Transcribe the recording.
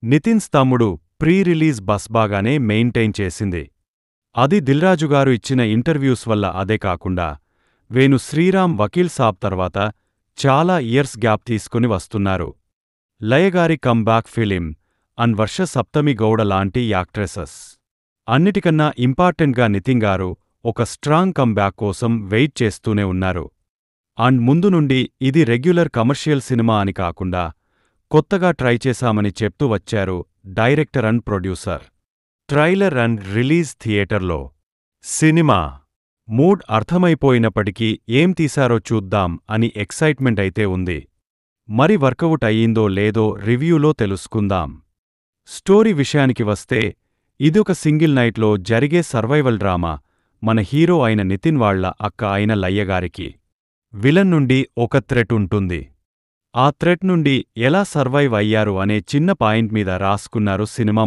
నితిన్స్ తమ్ముడు pre release bus బాగానే maintain చేసింది. అది దిల్రాజుగారు ఇచ్చిన ఇంటర్వ్యూస్ వల్ల. అదే కాకుండా వేణు శ్రీరామ్ వకీల్ సాబ్ తర్వాత చాలా ఇయర్స్ గ్యాప్ తీసుకుని వస్తున్నారు. లయగారి కమ్బ్యాక్ ఫిలిం అండ్ వర్ష సప్తమి గౌడ లాంటి యాక్ట్రెసెస్. అన్నిటికన్నా ఇంపార్టెంట్గా నితిన్ గారు ఒక స్ట్రాంగ్ కమ్బ్యాక్ కోసం వెయిట్ చేస్తూనే ఉన్నారు. అండ్ ముందు నుండి ఇది రెగ్యులర్ కమర్షియల్ సినిమా అని కాకుండా కొత్తగా ట్రై చేశామని చెప్తూ వచ్చారు director and producer. Trailer and release థియేటర్లో. సినిమా మూడ్ అర్థమైపోయినప్పటికీ ఏం తీశారో చూద్దాం అని ఎక్సైట్మెంట్ అయితే ఉంది. మరి వర్కవుట్ అయ్యిందో లేదో రివ్యూలో తెలుసుకుందాం. స్టోరీ విషయానికి వస్తే ఇదొక సింగిల్ నైట్లో జరిగే సర్వైవల్ డ్రామా. మన హీరో అయిన నితిన్ వాళ్ల అక్క అయిన లయ్యగారికి విలన్ నుండి ఒక థ్రెట్ ఉంటుంది. ఆ థ్రెట్ నుండి ఎలా సర్వైవ్ అయ్యారు అనే చిన్న పాయింట్ మీద రాసుకున్నారు సినిమా.